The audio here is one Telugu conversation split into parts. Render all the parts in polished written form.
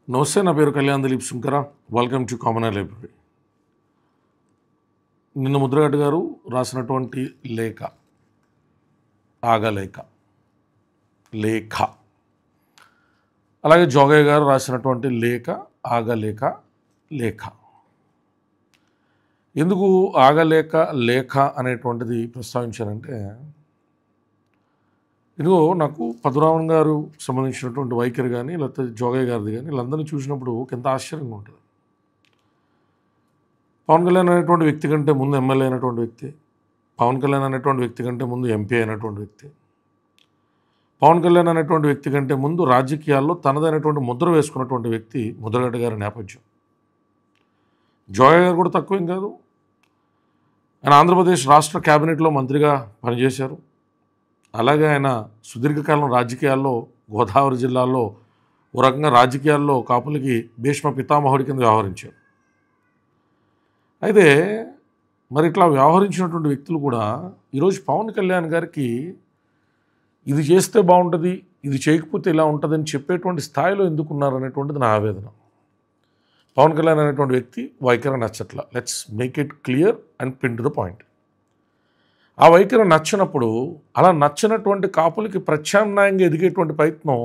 నమస్తే, నా పేరు Kalyan Dilip Shankara. Welcome to common library. నిన్న ముద్రగడ్డ గారు రాసినటువంటి లేఖ, ఆగలేఖ లేఖ, అలాగే జోగయ్య గారు రాసినటువంటి లేఖ, ఆగలేఖ లేఖ. ఎందుకు ఆగలేఖ లేఖ అనేటువంటిది ప్రస్తావించారంటే, ఇదిగో నాకు పద్మనాభన్ గారు సంబంధించినటువంటి వైఖరి కానీ, లేకపోతే జోగయ్య గారిది కానీ, వీళ్ళందరినీ చూసినప్పుడు ఎంత ఆశ్చర్యంగా ఉంటుంది. పవన్ కళ్యాణ్ అనేటువంటి వ్యక్తి కంటే ముందు ఎమ్మెల్యే అయినటువంటి వ్యక్తి, పవన్ కళ్యాణ్ అనేటువంటి వ్యక్తి కంటే ముందు ఎంపీ అయినటువంటి వ్యక్తి, పవన్ కళ్యాణ్ అనేటువంటి వ్యక్తి కంటే ముందు రాజకీయాల్లో తనదైనటువంటి ముద్ర వేసుకున్నటువంటి వ్యక్తి ముద్రగడ్డ గారి నేపథ్యం. జోగయ్య గారు కూడా తక్కువేం కాదు. ఆయన ఆంధ్రప్రదేశ్ రాష్ట్ర క్యాబినెట్లో మంత్రిగా పనిచేశారు. అలాగే ఆయన సుదీర్ఘకాలం రాజకీయాల్లో, గోదావరి జిల్లాలో ఓ రకంగా రాజకీయాల్లో కాపులకి భీష్మ పితామహుడి కింద వ్యవహరించారు. అయితే మరి ఇట్లా వ్యవహరించినటువంటి వ్యక్తులు కూడా ఈరోజు పవన్ కళ్యాణ్ గారికి ఇది చేస్తే బాగుంటుంది, ఇది చేయకపోతే ఇలా ఉంటుందని చెప్పేటువంటి స్థాయిలో ఎందుకున్నారు అనేటువంటిది నా ఆవేదన. పవన్ కళ్యాణ్ అనేటువంటి వ్యక్తి వైఖరి నచ్చట్లా. Let's make it clear and pin to the point. ఆ వైఖరి నచ్చినప్పుడు అలా నచ్చినటువంటి కాపులకి ప్రత్యామ్నాయంగా ఎదిగేటువంటి ప్రయత్నం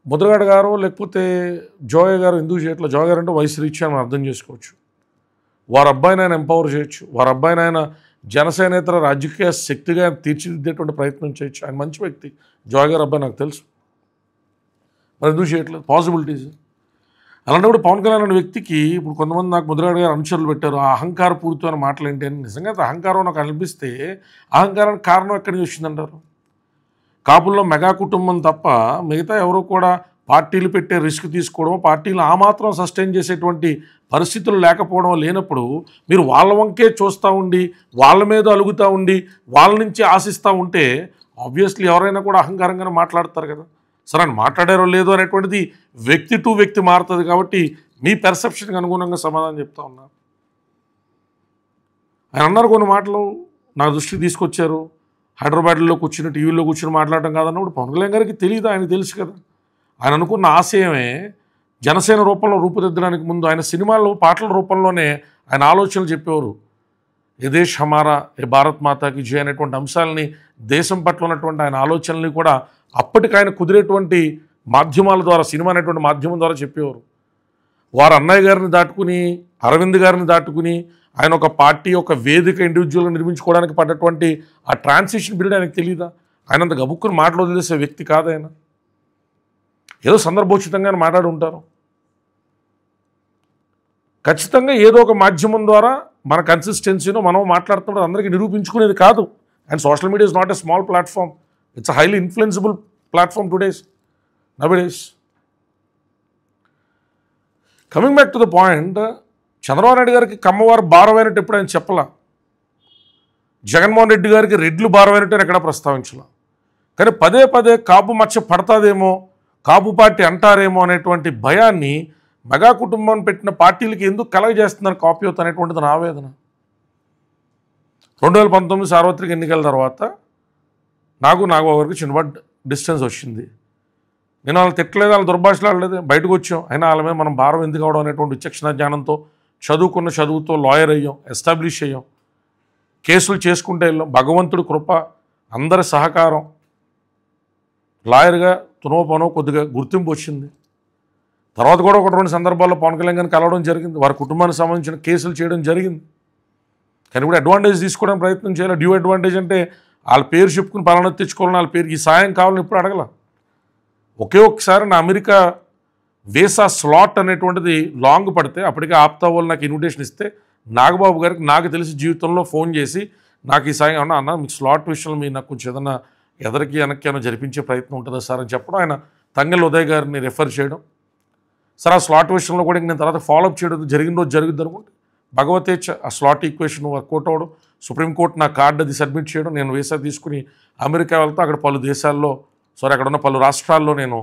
ముద్రగడ్డ గారు లేకపోతే జోగయ్య గారు ఎందుకు చేయట్లేదు? జోగయ్య గారు అంటే వయసు రీత్యా మనం అర్థం చేసుకోవచ్చు. వారి అబ్బాయిని ఆయన ఎంపవర్ చేయొచ్చు, వారి అబ్బాయిని ఆయన జనసేనేతర రాజకీయ శక్తిగా తీర్చిదిద్దేటువంటి ప్రయత్నం చేయొచ్చు. ఆయన మంచి వ్యక్తి. జోగయ్య గారు అబ్బాయి నాకు తెలుసు. మరి ఎందుకు చేయట్లేదు? పాసిబిలిటీస్. అలాంటప్పుడు పవన్ కళ్యాణ్ అనే వ్యక్తికి ఇప్పుడు కొంతమంది నాకు ముద్రగడ్డ గారు అనుచరులు పెట్టారు, ఆ అహంకార పూరితమైన మాటలు ఏంటి అని. నిజంగా అహంకారం నాకు అనిపిస్తే అహంకారానికి కారణం ఎక్కడి నుంచి వచ్చిందంటారు? కాపుల్లో మెగా కుటుంబం తప్ప మిగతా ఎవరు కూడా పార్టీలు పెట్టే రిస్క్ తీసుకోవడం, పార్టీలు ఆ మాత్రం సస్టైన్ చేసేటువంటి పరిస్థితులు లేకపోవడం లేనప్పుడు మీరు వాళ్ళ వంకే చూస్తూ ఉండి, వాళ్ళ మీద అలుగుతూ ఉండి, వాళ్ళ నుంచి ఆశిస్తూ ఉంటే ఆబ్వియస్లీ ఎవరైనా కూడా అహంకారంగానే మాట్లాడతారు కదా. సరే అని మాట్లాడారో లేదో అనేటువంటిది వ్యక్తి టు వ్యక్తి మారుతుంది. కాబట్టి మీ పెర్సెప్షన్కి అనుగుణంగా సమాధానం చెప్తా ఉన్నా. ఆయన అన్నారు కొన్ని మాటలు నా దృష్టికి తీసుకొచ్చారు. హైదరాబాద్లో కూర్చుని టీవీలో కూర్చుని మాట్లాడటం కాదన్నప్పుడు పవన్ కళ్యాణ్ గారికి తెలియదు, ఆయనకు తెలుసు కదా. ఆయన అనుకున్న ఆశయమే జనసేన రూపంలో రూపుదిద్దడానికి ముందు ఆయన సినిమాల్లో పాటల రూపంలోనే ఆయన ఆలోచనలు చెప్పేవారు. ఏ దేశ్ హమారా, ఏ భారత్ మాతాకి జయ అనేటువంటి అంశాలని, దేశం పట్ల ఉన్నటువంటి ఆయన ఆలోచనల్ని కూడా అప్పటికి ఆయన కుదిరేటువంటి మాధ్యమాల ద్వారా, సినిమా అనేటువంటి మాధ్యమం ద్వారా చెప్పేవారు. వారు అన్నయ్య గారిని దాటుకుని, అరవింద్ గారిని దాటుకుని ఆయన ఒక పార్టీ, ఒక వేదిక ఇండివిజువల్గా నిర్మించుకోవడానికి పడ్డటువంటి ఆ ట్రాన్సిషన్ పీరియడ్ ఆయనకు తెలియదా? ఆయన అంత గబుక్కుని మాటలు వదిలేసే వ్యక్తి కాదు ఆయన. ఏదో సందర్భోచితంగానే మాట్లాడి ఉంటారు. ఖచ్చితంగా ఏదో ఒక మాధ్యమం ద్వారా మన కన్సిస్టెన్సీను మనం మాట్లాడుతున్నది అందరికీ నిరూపించుకునేది కాదు. And social media is not a small platform. It's a highly influencible platform nowadays. Coming back to the point, Chandrababu Naidu గారికి కమ్మవారు భారమైనట్టు ఎప్పుడు ఆయన చెప్పలా. జగన్మోహన్ రెడ్డి గారికి రెడ్లు భారమైనట్టు ఆయన ఎక్కడా ప్రస్తావించలా. కానీ పదే పదే కాపు మచ్చ పడతాదేమో, కాపు పార్టీ అంటారేమో అనేటువంటి భయాన్ని మెగా కుటుంబాన్ని పెట్టిన పార్టీలకి ఎందుకు కలగజేస్తున్నారు కాపు యూత్ అనేటువంటిది నా ఆవేదన. 2019 సార్వత్రిక ఎన్నికల తర్వాత నాకు నాగబాబు చిన్నపాటి డిస్టెన్స్ వచ్చింది. నేను వాళ్ళు తిట్టలేదు, వాళ్ళు దుర్భాషలాడలేదు, బయటకు వచ్చాం. అయినా వాళ్ళ మీద మనం భారం ఎందుకు అవడం అనేటువంటి విచక్షణ జ్ఞానంతో చదువుకున్న చదువుతో లాయర్ అయ్యాం, ఎస్టాబ్లిష్ అయ్యాం, కేసులు చేసుకుంటే వెళ్ళాం. భగవంతుడి కృప, అందరి సహకారం, లాయర్గా తునోపనో కొద్దిగా గుర్తింపు వచ్చింది. తర్వాత కూడా ఒకటి రెండు సందర్భాల్లో పవన్ కళ్యాణ్ గారిని కలవడం జరిగింది, వారి కుటుంబానికి సంబంధించిన కేసులు చేయడం జరిగింది. కానీ కూడా అడ్వాంటేజ్ తీసుకోవడానికి ప్రయత్నం చేయాలి. డ్యూ అడ్వాంటేజ్ అంటే వాళ్ళ పేరు చెప్పుకుని పలానా తెచ్చుకోవాలని, వాళ్ళ పేరు ఈ సాయం కావాలని ఎప్పుడు అడగల. ఒకే ఒక్కసారి నా అమెరికా వీసా స్లాట్ అనేటువంటిది లాంగ్ పడితే అప్పటికే ఆప్తా వాళ్ళు నాకు ఇన్విటేషన్ ఇస్తే నాగబాబు గారికి నాకు తెలిసి జీవితంలో ఫోన్ చేసి నాకు ఈ సాయం అన్నా అన్న మీకు స్లాట్ విషయంలో మీరు నాకు కొంచెం ఏదన్నా ఎదరికి వెనక్కి ఏమైనా జరిపించే ప్రయత్నం ఉంటుందా సార్ అని చెప్పడం, ఆయన తంగెల్ ఉదయ్ గారిని రెఫర్ చేయడం. సార్ ఆ స్లాట్ విషయంలో కూడా నేను తర్వాత ఫాలోఅప్ చేయడం జరిగిన రోజు జరుగుద్ది అనుకుంటే భగవతేచ్ఛ ఆ స్లాట్ ఈక్వేషన్ వర్కౌట్ అవ్వడం, సుప్రీంకోర్టు నా కార్డు అది సబ్మిట్ చేయడం, నేను వీసా తీసుకుని అమెరికా వెళ్తే అక్కడ పలు దేశాల్లో అక్కడ ఉన్న పలు రాష్ట్రాల్లో నేను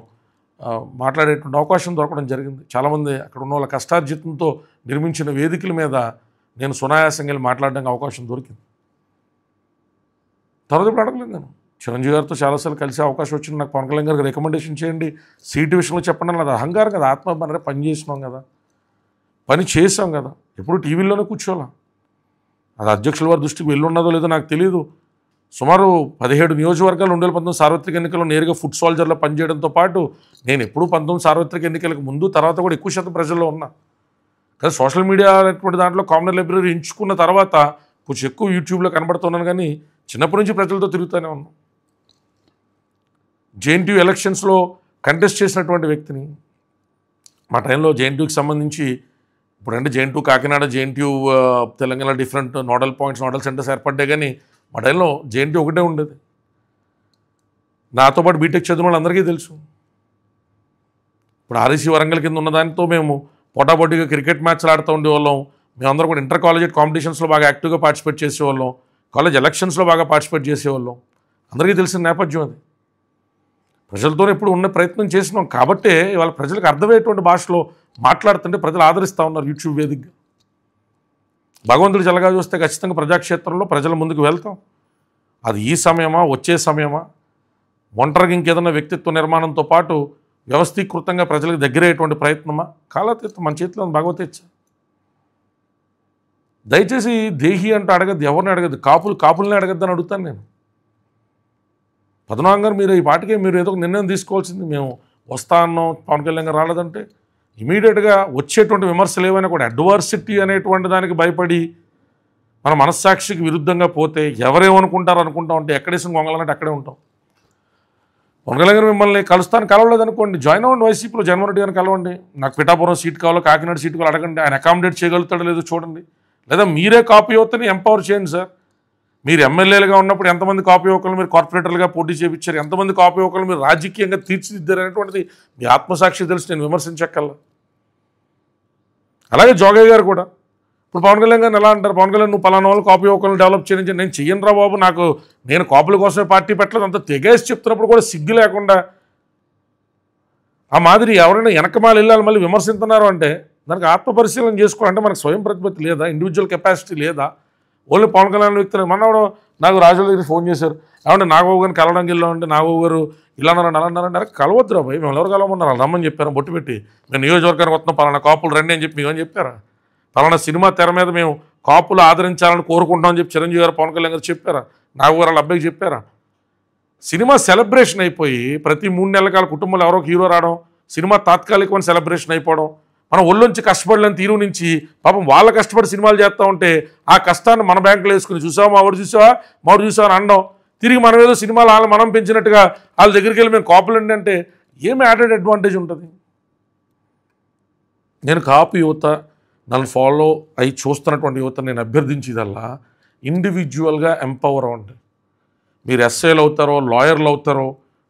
మాట్లాడేటువంటి అవకాశం దొరకడం జరిగింది. చాలామంది అక్కడ ఉన్న వాళ్ళ కష్టార్జితంతో నిర్మించిన వేదికల మీద నేను సునాయాసంగా వెళ్ళి మాట్లాడడానికి అవకాశం దొరికింది. తర్వాత ఇప్పుడు అడగలేదు నేను. చిరంజీవి గారితో చాలాసార్లు కలిసే అవకాశం వచ్చింది. నాకు పవన్ కళ్యాణ్ గారికి రికమెండేషన్ చేయండి, సీటు విషయంలో చెప్పండి అని. అది అహంకారం కదా, ఆత్మ పని చేసినాం కదా, పని చేసాం కదా, ఎప్పుడు టీవీలోనే కూర్చోవాలా. అది అధ్యక్షుల వారి దృష్టికి వెళ్ళున్నదో లేదో నాకు తెలియదు. సుమారు 17 నియోజకవర్గాలు 2019 సార్వత్రిక ఎన్నికల్లో నేరుగా ఫుడ్ సోల్జర్లో పనిచేయడంతో పాటు నేను ఎప్పుడు 19 సార్వత్రిక ఎన్నికలకు ముందు తర్వాత కూడా ఎక్కువ శాతం ప్రజల్లో ఉన్నా. కానీ సోషల్ మీడియా అనేటువంటి దాంట్లో కామన్ లైబ్రరీ ఎంచుకున్న తర్వాత కొంచెం ఎక్కువ యూట్యూబ్లో కనబడుతున్నాను. కానీ చిన్నప్పటి నుంచి ప్రజలతో తిరుగుతూనే ఉన్నాను. జేఎన్టీయూ ఎలక్షన్స్లో కంటెస్ట్ చేసినటువంటి వ్యక్తిని. మా టైంలో జేఎన్టీయూకి సంబంధించి ఇప్పుడంటే JNTU Kakinada, JNTU Telangana different nodal points, nodal centres ఏర్పడ్డాయి. కానీ మా టైంలో జేఎన్టీయూ ఒకటే ఉండేది. నాతో పాటు బీటెక్ చదివిన వాళ్ళందరికీ తెలుసు. ఇప్పుడు ఆర్ఈసీ వరంగల్ కింద ఉన్నదానితో మేము పోటాపోటీగా క్రికెట్ మ్యాచ్లు ఆడుతూ ఉండేవాళ్ళం. మేమందరం కూడా ఇంటర్ కాలేజ్ కాంపిటీషన్స్లో బాగా యాక్టివ్గా పార్టిసిపేట్ చేసేవాళ్ళం. కాలేజ్ ఎలక్షన్స్లో బాగా పార్టిసిపేట్ చేసేవాళ్ళం. అందరికీ తెలిసిన నేపథ్యం అది. ప్రజలతోనే ఎప్పుడు ఉన్న ప్రయత్నం చేసినాం కాబట్టే ఇవాళ ప్రజలకు అర్థమయ్యేటువంటి భాషలో మాట్లాడుతుంటే ప్రజలు ఆదరిస్తూ ఉన్నారు యూట్యూబ్ వేదికగా. భగవంతుడు చల్లగా చూస్తే ఖచ్చితంగా ప్రజాక్షేత్రంలో ప్రజల ముందుకు వెళ్తాం. అది ఈ సమయమా, వచ్చే సమయమా, ఒంటరిగా ఇంకేదన్నా వ్యక్తిత్వ నిర్మాణంతో పాటు వ్యవస్థీకృతంగా ప్రజలకు దగ్గరయ్యేటువంటి ప్రయత్నమా, కాలాతీతం మన చేతిలో భగవతేచ్ఛ. దయచేసి దేహి అంటే అడగద్దు, ఎవరిని అడగద్దు, కాపుల్ని అడగద్దని అడుగుతాను నేను. పద్మనాభం గారు మీరు ఈ పాటికే మీరు ఏదో ఒక నిర్ణయం తీసుకోవాల్సింది. మేము వస్తా అన్నాం, పవన్ కళ్యాణ్ గారు రాలేదంటే ఇమీడియట్గా వచ్చేటువంటి విమర్శలు ఏమైనా కూడా అడ్వర్సిటీ అనేటువంటి దానికి భయపడి మన మనస్సాక్షికి విరుద్ధంగా పోతే ఎవరేమనుకుంటారు అనుకుంటా ఉంటే ఎక్కడేసిన గొంగలన్నట్టు అక్కడే ఉంటాం. పవన్ కళ్యాణ్ గారు మిమ్మల్ని కలవలేదు అనుకోండి, జాయిన్ అవ్వండి వైసీపీలో, జగన్మోహన్ రెడ్డి గారిని కలవండి. నాకు పిఠాపురం సీట్ కావాలో కాకినాడ సీట్ కావాలో అడగండి. ఆయన అకామిడేట్ చేయగలుగుతాడో లేదో చూడండి. లేదా మీరే కాపు యువతని ఎంపవర్ చేయండి సార్. మీరు ఎమ్మెల్యేలుగా ఉన్నప్పుడు ఎంతమంది కాపు యువకులు మీరు కార్పొరేటర్లుగా పోటీ చేయించారు, ఎంతమంది కాపు యువకులు మీరు రాజకీయంగా తీర్చిదిద్దారు అనేటువంటిది మీ ఆత్మసాక్షి తెలిసి నేను విమర్శించక్కల్లా. అలాగే జోగయ్య గారు కూడా ఇప్పుడు పవన్ కళ్యాణ్ గారిని ఎలా అంటారు, పవన్ కళ్యాణ్ నువ్వు పలానా వాళ్ళు కాపు యువకులను డెవలప్ చేయని. నేను చెయ్యను రా బాబు, నేను కాపుల కోసమే పార్టీ పెట్టలేదు అంత తెగేసి చెప్తున్నప్పుడు కూడా సిగ్గు లేకుండా ఆ మాదిరి ఎవరైనా వెనకమాలు వెళ్ళాలి మళ్ళీ విమర్శిస్తున్నారు అంటే దానికి ఆత్మపరిశీలన చేసుకోవాలంటే మనకు స్వయం ప్రతిపత్తి లేదా, ఇండివిజువల్ కెపాసిటీ లేదా. ఓన్లీ పవన్ కళ్యాణ్ వ్యక్తులు మనవాడు నాకు రాజుల దగ్గర ఫోన్ చేశారు, ఏమంటే నాగబాబు గారిని కలవడానికి వెళ్ళామంటే నాగబాబు గారు ఇలా అన్నారండి అలా అన్నారంటే కలవద్దురా భయ్, మేము ఎవరు కలవమన్నారు, వాళ్ళు రమ్మని చెప్పారు బొట్టు పెట్టి. మేము నియోజకవర్గానికి వస్తున్నాం, పలానా కాపులు రండి అని చెప్పి మేమని చెప్పారా? పలానా సినిమా తెర మీద మేము కాపులు ఆదరించాలని కోరుకుంటామని చెప్పి చిరంజీవి గారు పవన్ కళ్యాణ్ గారు చెప్పారా? నాగబాబు గారు వాళ్ళ అబ్బాయికి చెప్పారా? సినిమా సెలబ్రేషన్ అయిపోయి ప్రతి 3 నెలల కాల కుటుంబంలో ఎవరో హీరో రావడం, సినిమా తాత్కాలికమైన సెలబ్రేషన్ అయిపోవడం, మనం ఒళ్ళొంచి కష్టపడలేని తీరు నుంచి పాపం వాళ్ళ కష్టపడి సినిమాలు చేస్తూ ఉంటే ఆ కష్టాన్ని మన బ్యాంకులో వేసుకుని చూసావా మావాడు చూసావా అని అనడం, తిరిగి మనం ఏదో సినిమాలు వాళ్ళు మనం పెంచినట్టుగా వాళ్ళ దగ్గరికి వెళ్ళి మేము కాపులండి అంటే ఏమి యాడెడ్ అడ్వాంటేజ్ ఉంటుంది? నేను కాపు యువత నన్ను ఫాలో అయి చూస్తున్నటువంటి యువత నేను అభ్యర్థించేదల్లా ఇండివిజువల్గా ఎంపవర్ అవ్వండి. మీరు ఎస్ఐలు అవుతారో, లాయర్లు అవుతారో,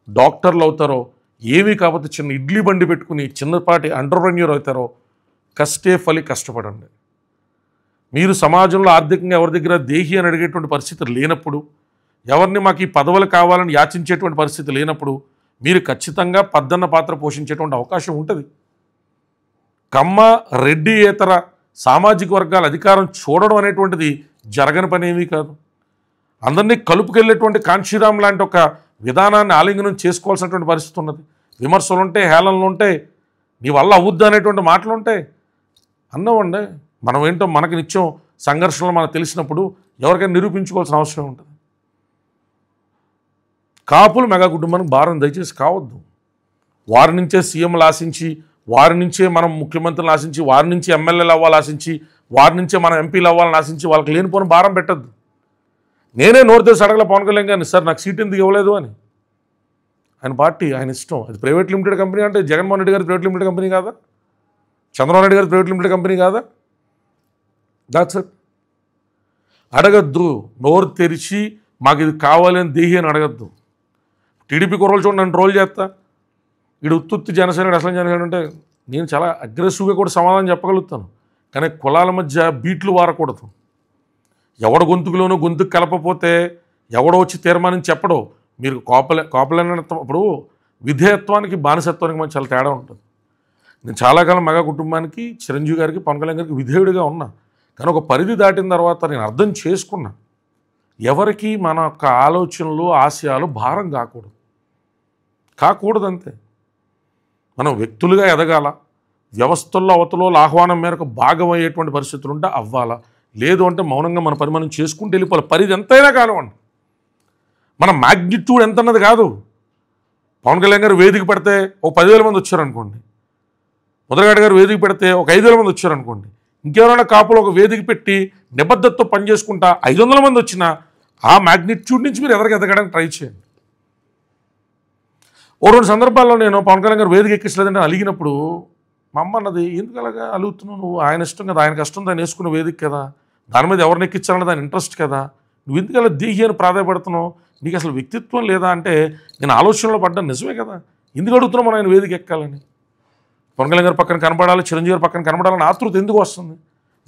డాక్టర్లు అవుతారో, ఏమీ కాకపోతే చిన్న ఇడ్లీ బండి పెట్టుకుని చిన్నపాటి ఎంటర్‌ప్రెన్యూర్ అవుతారో కష్టే ఫలి కష్టపడండి. మీరు సమాజంలో ఆర్థికంగా ఎవరి దగ్గర దేహి అని అడిగేటువంటి పరిస్థితి లేనప్పుడు, ఎవరిని మాకు ఈ పదవులు కావాలని యాచించేటువంటి పరిస్థితి లేనప్పుడు మీరు ఖచ్చితంగా పద్దన్న పాత్ర పోషించేటువంటి అవకాశం ఉంటుంది. కమ్మ రెడ్డియేతర సామాజిక వర్గాల అధికారం చూడడం అనేటువంటిది జరగని పని ఏమీ కాదు. అందరినీ కలుపుకెళ్ళేటువంటి కాంశీరామ్ లాంటి ఒక విధానాన్ని ఆలింగనం చేసుకోవాల్సినటువంటి పరిస్థితి ఉన్నది. విమర్శలు ఉంటాయి, హేళనలు ఉంటాయి, నీ వల్ల అవుద్దు అనేటువంటి మాటలు ఉంటాయి. అన్నామండి మనం ఏంటో మనకి నిత్యం సంఘర్షణలు మనకు తెలిసినప్పుడు ఎవరికైనా నిరూపించుకోవాల్సిన అవసరం ఉంటుంది. కాపులు మెగా కుటుంబానికి భారం దయచేసి కావద్దు. వారి నుంచే సీఎంలు ఆశించి, వారి నుంచే మనం ముఖ్యమంత్రులను ఆశించి, వారి నుంచి ఎమ్మెల్యేలు అవ్వాలని ఆశించి, వారి నుంచే మనం ఎంపీలు అవ్వాలని ఆశించి వాళ్ళకి లేనిపోని భారం పెట్టద్దు. నేనే నోరు తెరిచి అడగల పవన్ కళ్యాణ్ గారిని, సార్ నాకు సీట్ ఎందుకు ఇవ్వలేదు అని. ఆయన పార్టీ, ఆయన ఇష్టం. అది ప్రైవేట్ లిమిటెడ్ కంపెనీ అంటే జగన్మోహన్ రెడ్డి గారి ప్రైవేట్ లిమిటెడ్ కంపెనీ కాదా? చంద్రబాబు నాయుడు గారి ప్రైవేట్ లిమిటెడ్ కంపెనీ కాదా? That's it. అడగద్దు, నోరు తెరిచి మాకు ఇది కావాలని దేహి అని అడగద్దు. టీడీపీ కుర్రలు చూడండి నన్ను ట్రోల్ చేస్తా, వీడు ఉత్తుత్తి జనసేనుడు అసలు జనసేనుడు అంటే నేను చాలా అగ్రెసివ్గా కూడా సమాధానం చెప్పగలుగుతాను. కానీ కులాల మధ్య బీట్లు వారకూడదు. ఎవడ గొంతుకులోనూ గొంతుకు కలపపోతే ఎవడో వచ్చి తీర్మానం చెప్పడో. మీరు కాపులైనత్వం ఇప్పుడు విధేయత్వానికి బానిసత్వానికి మంచి చాలా తేడా ఉంటుంది. నేను చాలా కాలం మెగా కుటుంబానికి, చిరంజీవి గారికి, పవన్ కళ్యాణ్ గారికి విధేయుడిగా ఉన్నా. కానీ ఒక పరిధి దాటిన తర్వాత నేను అర్థం చేసుకున్నా ఎవరికి మన యొక్క ఆలోచనలు ఆశయాలు భారం కాకూడదు అంతే. మనం వ్యక్తులుగా ఎదగాల, వ్యవస్థల్లో అవతలో ఆహ్వానం మేరకు భాగమయ్యేటువంటి పరిస్థితులు ఉంటే అవ్వాలా, లేదు అంటే మౌనంగా మన పని మనం చేసుకుంటూ వెళ్ళిపోవాలి. పరిధి ఎంతైనా కానివ్వండి, మన మ్యాగ్నిట్యూడ్ ఎంత అన్నది కాదు. పవన్ కళ్యాణ్ గారు వేదిక పెడితే ఒక 10,000 మంది వచ్చారనుకోండి, ముద్రగడ గారు వేదిక పెడితే ఒక 5,000 మంది వచ్చారనుకోండి, ఇంకెవరైనా కాపులు ఒక వేదిక పెట్టి నిబద్ధతతో పనిచేసుకుంటా 500 మంది వచ్చినా ఆ మ్యాగ్నిట్యూడ్ నుంచి మీరు ఎదగడానికి ట్రై చేయండి. ఓ 2 సందర్భాల్లో నేను పవన్ కళ్యాణ్ గారు వేదిక ఎక్కించలేదంటే అలిగినప్పుడు మా అమ్మ అన్నది, ఎందుకు అలాగా అలుగుతున్నావు, నువ్వు ఆయన ఇష్టం కదా, ఆయన కష్టం దాన్ని వేసుకున్న వేదిక కదా, దాని మీద ఎవరిని ఎక్కించాలన్న దాని ఇంట్రెస్ట్ కదా, నువ్వు ఎందుకు అలా దీహి అని ప్రాధాయపడుతున్నావు, నీకు అసలు వ్యక్తిత్వం లేదా అంటే నేను ఆలోచనలో పడ్డాను, నిజమే కదా, ఎందుకు అడుగుతున్నావు మనం ఆయన వేదిక ఎక్కాలని. పవన్ కళ్యాణ్ గారు పక్కన కనపడాలి, చిరంజీవి గారు పక్కన కనపడాలని ఆతృత ఎందుకు వస్తుంది?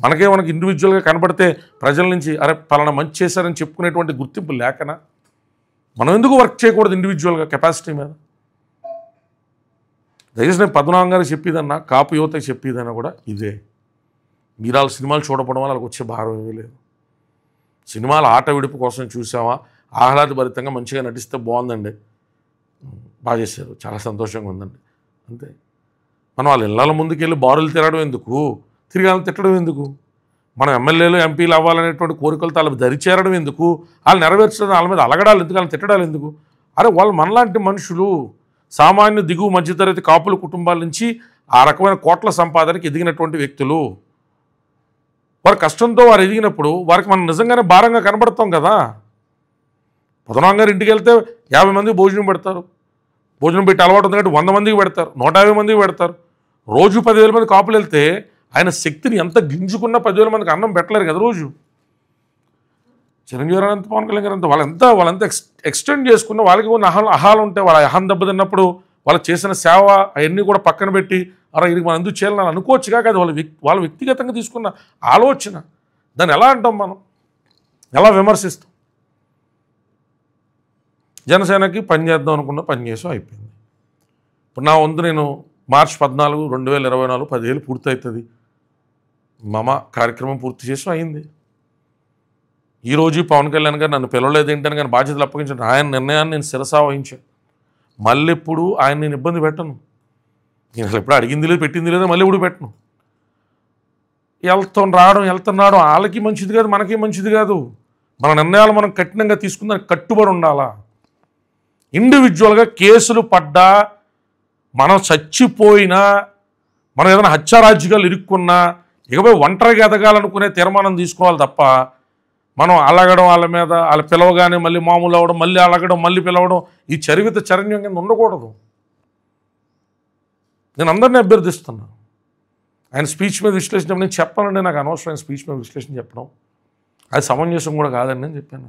మనకి ఇండివిజువల్గా కనపడితే ప్రజల నుంచి అరే పలానా మంచి చేశారని చెప్పుకునేటువంటి గుర్తింపు లేకనా? మనం ఎందుకు వర్క్ చేయకూడదు ఇండివిజువల్గా కెపాసిటీ మీద? దయచేసి నేను పద్మనాభం గారికి చెప్పేదన్నా, కాపు యువతకి చెప్పేదన్నా కూడా ఇదే. మీరు వాళ్ళ సినిమాలు చూడపడం వల్ల వాళ్ళకి వచ్చే భారం ఏమీ లేదు. సినిమాలు ఆట విడుపు కోసం చూసామా, ఆహ్లాదభరితంగా మంచిగా నటిస్తే బాగుందండి, బాగా చేశారు, చాలా సంతోషంగా ఉందండి, అంతే. మనం వాళ్ళ ఇళ్ళ ముందుకెళ్ళి బారులు తిరగడం ఎందుకు, తిరిగి వాళ్ళని తిట్టడం ఎందుకు? మనం ఎమ్మెల్యేలు ఎంపీలు అవ్వాలనేటువంటి కోరికలతో వాళ్ళకి దరిచేరడం ఎందుకు? వాళ్ళు నెరవేర్చడం, వాళ్ళ మీద అలగడాలు ఎందుకు, వాళ్ళని తిట్టడాలు ఎందుకు? అరే వాళ్ళు మనలాంటి మనుషులు, సామాన్య దిగువ మధ్యతరగతి కాపుల కుటుంబాల నుంచి ఆ రకమైన కోట్ల సంపాదనకి ఎదిగినటువంటి వ్యక్తులు. వారి కష్టంతో వారు ఎదిగినప్పుడు వారికి మనం నిజంగానే భారంగా కనబడతాం కదా. పద్మనాభం గారు ఇంటికి వెళ్తే 50 మందికి భోజనం పెడతారు, భోజనం పెట్టి అలవాటు ఉంది కాబట్టి 100 మందికి పెడతారు, 150 మందికి పెడతారు. రోజు 10,000 మంది కాపులు వెళ్తే ఆయన శక్తిని ఎంత గింజుకున్నా 10,000 మందికి అన్నం పెట్టలేరు కదా రోజు. చిరంజీవి గారు అంత, పవన్ కళ్యాణ్ గారు అంత వాళ్ళంతా ఎక్స్టెండ్ చేసుకున్న వాళ్ళకి కొన్ని అహాలు ఉంటాయి. వాళ్ళ అహం దెబ్బతిన్నప్పుడు వాళ్ళు చేసిన సేవ అవన్నీ కూడా పక్కన పెట్టి అలా ఇది మనం ఎందుకు చేయాలని అనుకోవచ్చుగా కాదు. వాళ్ళ వ్యక్తిగతంగా తీసుకున్న ఆలోచన, దాన్ని ఎలా అంటాం మనం, ఎలా విమర్శిస్తాం? జనసేనకి పని చేద్దాం అనుకున్న పని చేసాం, అయిపోయింది. ఇప్పుడు నా వంతు నేను మార్చి 14, 2024 10 ఏళ్ళు పూర్తి అవుతుంది. మమ కార్యక్రమం పూర్తి చేసి అయింది. ఈరోజు పవన్ కళ్యాణ్ గారు నన్ను పిలవలేదు ఏంటని కానీ బాధ్యతలు అప్పగించాను. ఆయన నిర్ణయాన్ని నేను శిరసా వహించాను. మళ్ళీ ఎప్పుడు ఆయన నేను ఇబ్బంది పెట్టను. నేను అసలు ఎప్పుడు అడిగింది లేదు, పెట్టింది లేదా, మళ్ళీ ఎప్పుడు పెట్టను. వెళ్తున్నాడు వాళ్ళకి మంచిది కాదు, మనకి మంచిది కాదు. మన నిర్ణయాలు మనం కఠినంగా తీసుకుని కట్టుబడి ఉండాలా. ఇండివిజువల్గా కేసులు పడ్డా, మనం చచ్చిపోయినా, మనం ఏదైనా హత్యారాజ్యాలు ఇరుక్కున్నా ఇకపై ఒంటరిగా ఎదగాలనుకునే తీర్మానం తీసుకోవాలి తప్ప మనం అలగడం, వాళ్ళ మీద వాళ్ళ పిలవగానే మళ్ళీ మామూలు అవ్వడం, మళ్ళీ అలగడం, మళ్ళీ పిలవడం, ఈ చరణ్యం కింద ఉండకూడదు. నేను అందరినీ అభ్యర్థిస్తున్నా. ఆయన స్పీచ్ మీద విశ్లేషణ నేను చెప్పాలంటే నాకు అనవసరమైన స్పీచ్ మీద విశ్లేషణ చెప్పడం అది సమంజసం కూడా కాదని నేను చెప్పాను.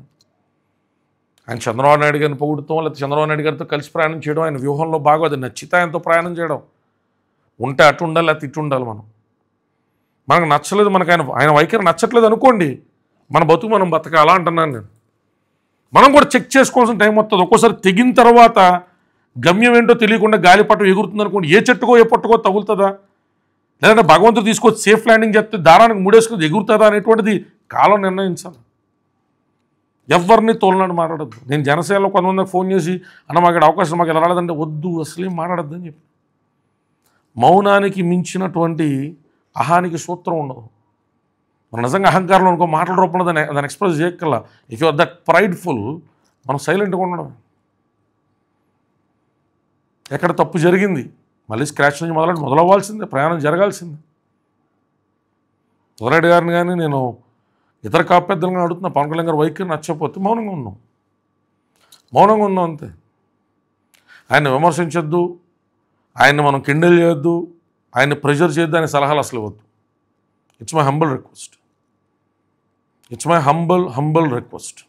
ఆయన చంద్రబాబు నాయుడు గారిని పొగుడుతాం, లేకపోతే చంద్రబాబు నాయుడు గారితో కలిసి ప్రయాణం చేయడం ఆయన వ్యూహంలో బాగా, అది నచ్చితే ఆయనతో ప్రయాణం చేయడం. ఉంటే అటు ఉండాలి, లేకపోతే ఇటు ఉండాలి. మనకు నచ్చలేదు, మనకు ఆయన వైఖరి నచ్చట్లేదు అనుకోండి, మన బతుకు మనం బతకాలా అంటున్నాను నేను. మనం కూడా చెక్ చేసుకోవాల్సిన టైం వస్తుంది. ఒక్కోసారి తెగిన తర్వాత గమ్యం ఏంటో తెలియకుండా గాలిపటం ఎగురుతుంది అనుకోండి, ఏ చెట్టుకో ఏ పట్టుకో తగులుతుందా, లేదంటే భగవంతుడు తీసుకొచ్చి సేఫ్ ల్యాండింగ్ చెప్తే దారానికి మూడేసుకొని ఎగురుతుందా అనేటువంటిది కాలం నిర్ణయించాలి. ఎవరిని తోలనాడు మాట్లాడద్దు. నేను జనసేనలో కొంతమందికి ఫోన్ చేసి అన్న మాకు అవకాశం మాకు ఎలా రాలేదంటే వద్దు, అసలేం మాట్లాడద్దు అని చెప్పి. మౌనానికి మించినటువంటి అహానికి సూత్రం ఉండదు. మనం నిజంగా అహంకారంలో అనుకో మాటల రూపంలో దాన్ని ఎక్స్ప్రెస్ చేయక్కల్లా. If you are that prideful, మనం సైలెంట్గా ఉండడం. ఎక్కడ తప్పు జరిగింది మళ్ళీ స్క్రాచ్ నుంచి మొదలవ్వాల్సిందే, ప్రయాణం జరగాల్సిందే. మొదలరెడ్డి గారిని కానీ నేను ఇతర కాపు పెద్దలుగా అడుగుతున్నా, పవన్ కళ్యాణ్ గారు వైఖరి నచ్చకపోతే మౌనంగా ఉన్నాం అంతే. ఆయన్ని విమర్శించొద్దు, ఆయన్ని మనం కిండల్ చేయొద్దు, ఆయన్ని ప్రెషర్ చేయొద్దు, ఆయన సలహాలు అసలు ఇవ్వద్దు. It's my humble request.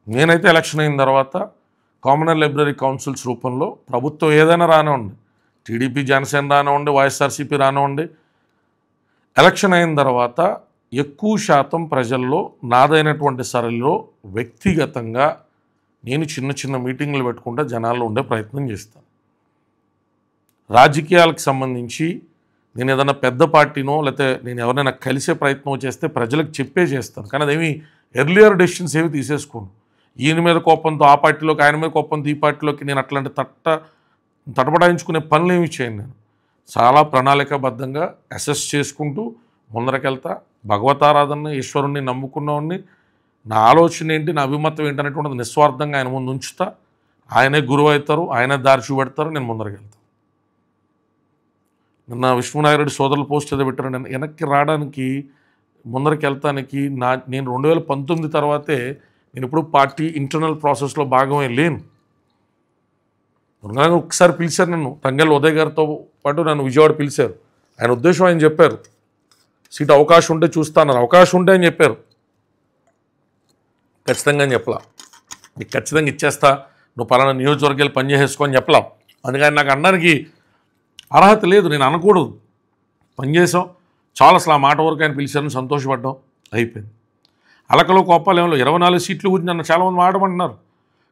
నేనైతే ఎలక్షన్ అయిన తర్వాత కామన్ లైబ్రరీ కౌన్సిల్స్ రూపంలో ప్రభుత్వం ఏదైనా రానివ్వండి, టీడీపీ జనసేన రానివ్వండి, వైఎస్ఆర్సీపీ రానివ్వండి, ఎలక్షన్ అయిన తర్వాత ఎక్కువ శాతం ప్రజల్లో నాదైనటువంటి సరళిలో వ్యక్తిగతంగా నేను చిన్న మీటింగ్లు పెట్టుకుంటా జనాల్లో ఉండే ప్రయత్నం చేస్తాను. రాజకీయాలకు సంబంధించి నేను ఏదైనా పెద్ద పార్టీనో లేకపోతే నేను ఎవరైనా కలిసే ప్రయత్నం చేస్తే ప్రజలకు చెప్పే చేస్తాను. కానీ అదేమి ఎర్లియర్ డెసిషన్స్ ఏమి తీసేసుకోను. ఈయన మీద కోపంతో ఆ పార్టీలోకి, ఆయన మీద కోపంతో ఈ పార్టీలోకి నేను అట్లాంటి తటపడాయించుకునే పనులు ఏమి చేయను. నేను చాలా ప్రణాళికాబద్ధంగా అసెస్ చేసుకుంటూ ముందరకెళ్తా. భగవతారాధన, ఈశ్వరుణ్ణి నమ్ముకున్నవాడిని. నా ఆలోచన ఏంటి, నా అభిమతం ఏంటి అనేటువంటిది నిస్వార్థంగా ఆయన ముందు ఉంచుతా. ఆయనే గురువు అవుతారు, ఆయనే దారి చూపెడతారు, నేను ముందరకెళ్తాను. నిన్న విష్ణునాయరెడ్డి సోదరులు పోస్ట్ ఏదో పెట్టారు. నేను వెనక్కి రావడానికి, ముందరికి వెళ్తానికి నేను 2019 తర్వాతే నేను ఇప్పుడు పార్టీ ఇంటర్నల్ ప్రాసెస్లో భాగమే లేను. ఒకసారి పిలిచారు నన్ను, తంగెళ్ళ ఉదయ్ గారితో పాటు నన్ను విజయవాడ పిలిచారు. ఆయన ఉద్దేశం ఆయన చెప్పారు, సీట్ అవకాశం ఉంటే చూస్తాన్నారు. అవకాశం ఉంటే అని చెప్పారు. ఖచ్చితంగా అని చెప్పలా, నీకు ఖచ్చితంగా ఇచ్చేస్తా, నువ్వు పలానా నియోజకవర్గాలు పనిచేసేసుకో అని చెప్పలా. అందుకని నాకు అనడానికి అర్హత లేదు, నేను అనకూడదు. పనిచేసాం చాలా, అసలు ఆ మాట వరకు ఆయన పిలిచారని సంతోషపడ్డాం, అయిపోయింది. అలకలో కోపాలు ఏమో 24 సీట్లు గురించి నన్ను చాలామంది మాట్లాడమంటున్నారు.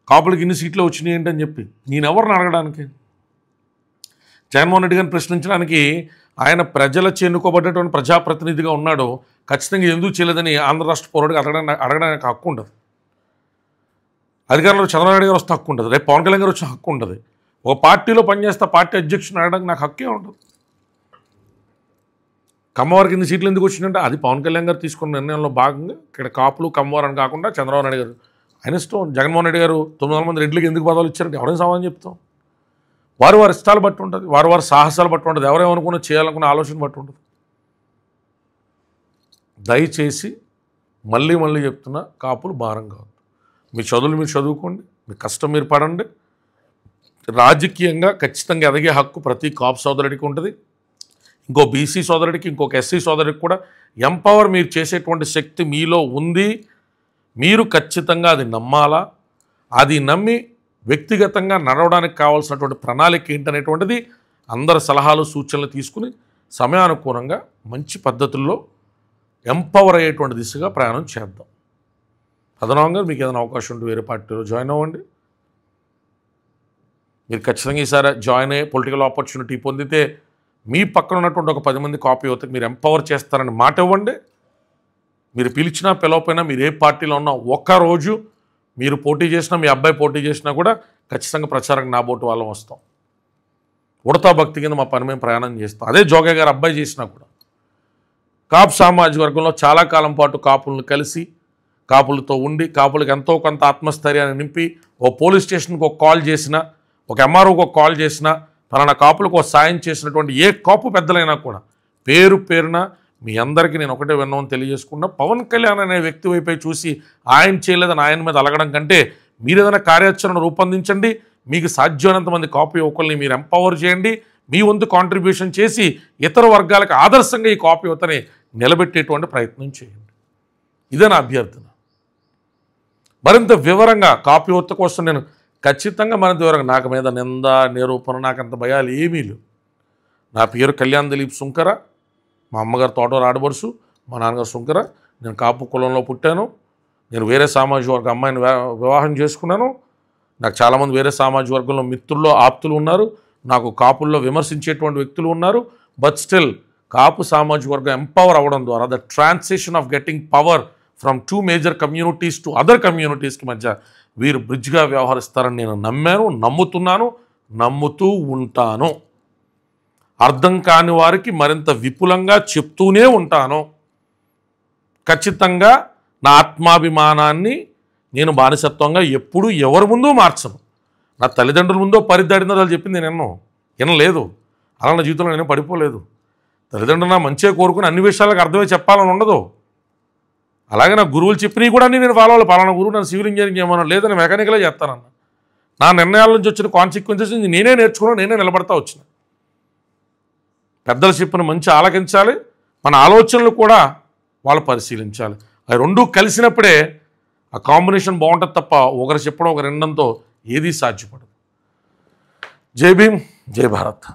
కాపులకి ఇన్ని సీట్లు వచ్చినాయి ఏంటని చెప్పి. నేను ఎవరిని అడగడానికి? జగన్మోహన్ రెడ్డి గారిని ప్రశ్నించడానికి ఆయన ప్రజలచే ఎన్నుకోబడ్డటువంటి ప్రజాప్రతినిధిగా ఉన్నాడు. ఖచ్చితంగా ఎందుకు చేయలేదని ఆంధ్ర రాష్ట్ర పౌరుడికి అడగడానికి హక్కు ఉంటుంది. అధికారంలో చంద్రబాబు నాయుడు గారు వస్తే హక్కు ఉంటుంది, రేపు పవన్ కళ్యాణ్ గారు వచ్చే హక్కు ఉంటుంది. ఒక పార్టీలో పనిచేస్తా, పార్టీ అధ్యక్షుని అడగడానికి నాకు హక్కే ఉంటుంది. కమ్మవారికి ఇన్ని సీట్లు ఎందుకు వచ్చిందంటే అది పవన్ కళ్యాణ్ గారు తీసుకున్న నిర్ణయంలో భాగంగా. ఇక్కడ కాపులు కమ్మవారు అని కాకుండా చంద్రబాబు నాయుడు గారు ఆయన ఇష్టం. జగన్మోహన్ రెడ్డి గారు 900 మంది రెడ్లకి ఎందుకు పదవులు ఇచ్చారంటే ఎవరైనా సమాధానం చెప్తాం. వారి ఇష్టాలు బట్టి ఉంటుంది, వారి సాహసాలు బట్టి ఉంటుంది, ఎవరేమనుకున్నా చేయాలనుకున్న ఆలోచన బట్టి ఉంటుంది. దయచేసి మళ్ళీ చెప్తున్నా, కాపులు భారం కావద్దు. మీ చదువులు మీరు చదువుకోండి, మీ కష్టం మీరు పడండి. రాజకీయంగా ఖచ్చితంగా ఎదిగే హక్కు ప్రతి కాపు సోదరుడికి ఉంటుంది. ఇంకో బీసీ సోదరుడికి, ఇంకొక ఎస్సీ సోదరుడికి కూడా ఎంపవర్ మీరు చేసేటువంటి శక్తి మీలో ఉంది. మీరు ఖచ్చితంగా అది నమ్మాలా. అది నమ్మి వ్యక్తిగతంగా నడవడానికి కావాల్సినటువంటి ప్రణాళిక ఏంటనేటువంటిది అందరి సలహాలు సూచనలు తీసుకుని సమయానుకూలంగా మంచి పద్ధతుల్లో ఎంపవర్ అయ్యేటువంటి దిశగా ప్రయాణం చేద్దాం. పద్మనాభం గారు, మీకు ఏదైనా అవకాశం ఉంటే వేరే పార్టీలో జాయిన్ అవ్వండి. మీరు ఖచ్చితంగా ఈసారి జాయిన్ అయ్యి పొలిటికల్ ఆపర్చునిటీ పొందితే మీ పక్కన ఉన్నటువంటి ఒక 10 మంది కాపీ యువతకి మీరు ఎంపవర్ చేస్తారని మాట ఇవ్వండి. మీరు పిలిచినా పిలవపోయినా, మీరు ఏ పార్టీలో ఉన్నా, ఒక్కరోజు మీరు పోటీ చేసినా, మీ అబ్బాయి పోటీ చేసినా కూడా ఖచ్చితంగా ప్రచారం నా బోటు వాళ్ళం వస్తాం. ఉడతా భక్తి కింద మా పని మేము ప్రయాణం చేస్తాం. అదే జోగయ్య గారు అబ్బాయి చేసినా కూడా కాపు సామాజిక వర్గంలో చాలా కాలం పాటు కాపులను కలిసి, కాపులతో ఉండి, కాపులకు ఎంతో కొంత ఆత్మస్థైర్యాన్ని నింపి, ఓ పోలీస్ స్టేషన్కి ఒక కాల్ చేసినా, ఒక ఎంఆర్ఓకి ఒక కాల్ చేసినా, పలానా కాపులకు ఒక సాయం చేసినటువంటి ఏ కాపు పెద్దలైనా కూడా పేరు పేరున మీ అందరికీ నేను ఒకటే విన్నామని తెలియజేసుకున్నా. పవన్ కళ్యాణ్ అనే వ్యక్తి వైపే చూసి ఆయన చేయలేదని ఆయన మీద అలగడం కంటే మీరు ఏదైనా కార్యాచరణ రూపొందించండి. మీకు సాధ్యమైనంత మంది కాపు యువకుల్ని మీరు ఎంపవర్ చేయండి. మీ వంతు కాంట్రిబ్యూషన్ చేసి ఇతర వర్గాలకు ఆదర్శంగా ఈ కాపు యువతని నిలబెట్టేటువంటి ప్రయత్నం చేయండి. ఇదే నా అభ్యర్థన. మరింత వివరంగా కాపు యువత కోసం నేను ఖచ్చితంగా మరింత వివరంగా, నాకు మీద నింద నిరూపణ నాకంత భయాలు ఏమీ లేవు. నా పేరు కళ్యాణ్ దిలీప్ సుంకర. మా అమ్మగారు తోటూరు ఆడబడుసు, మా నాన్నగారు సుంకర. నేను కాపు కులంలో పుట్టాను. నేను వేరే సామాజిక వర్గ అమ్మాయిని వివాహం చేసుకున్నాను. నాకు చాలామంది వేరే సామాజిక వర్గంలో మిత్రుల్లో ఆప్తులు ఉన్నారు. నాకు కాపుల్లో విమర్శించేటువంటి వ్యక్తులు ఉన్నారు. బట్ స్టిల్ కాపు సామాజిక వర్గం ఎంపవర్ అవ్వడం ద్వారా the transition of getting power from 2 major communities to other కమ్యూనిటీస్కి మధ్య వీరు బ్రిడ్జ్గా వ్యవహరిస్తారని నేను నమ్మాను, నమ్ముతున్నాను, నమ్ముతూ ఉంటాను. అర్థం కాని వారికి మరింత విపులంగా చెప్తూనే ఉంటాను. ఖచ్చితంగా నా ఆత్మాభిమానాన్ని నేను బానిసత్వంగా ఎప్పుడూ ఎవరి ముందు మార్చను. నా తల్లిదండ్రుల ముందో పరిదాడిందో వాళ్ళు చెప్పింది నేను వినలేదు. అలా నా జీవితంలో నేను పడిపోలేదు. తల్లిదండ్రులు నా మంచిగా కోరుకుని అన్ని విషయాలకు అర్థమే చెప్పాలని ఉండదు. అలాగే నా గురువులు చెప్పినవి కూడా నేను ఫాలో అవ్వాలి. పలానా గురువు నన్ను సివిల్ ఇంజనీరింగ్ చేయమన్నా, లేదని మెకానికలే చేస్తానన్న. నా నిర్ణయాల నుంచి వచ్చిన కాన్సిక్వెన్సెస్ నేనే నేర్చుకున్నాను, నేనే నిలబడతా వచ్చిన. పెద్దలు చెప్పిన మంచి ఆలకించాలి, మన ఆలోచనలు కూడా వాళ్ళు పరిశీలించాలి. అవి రెండూ కలిసినప్పుడే ఆ కాంబినేషన్ బాగుంటుంది తప్ప ఒకరు చెప్పడం ఒకరు వినడంతో ఏదీ సాధ్యపడదు. జై భీమ్, జై భారత్.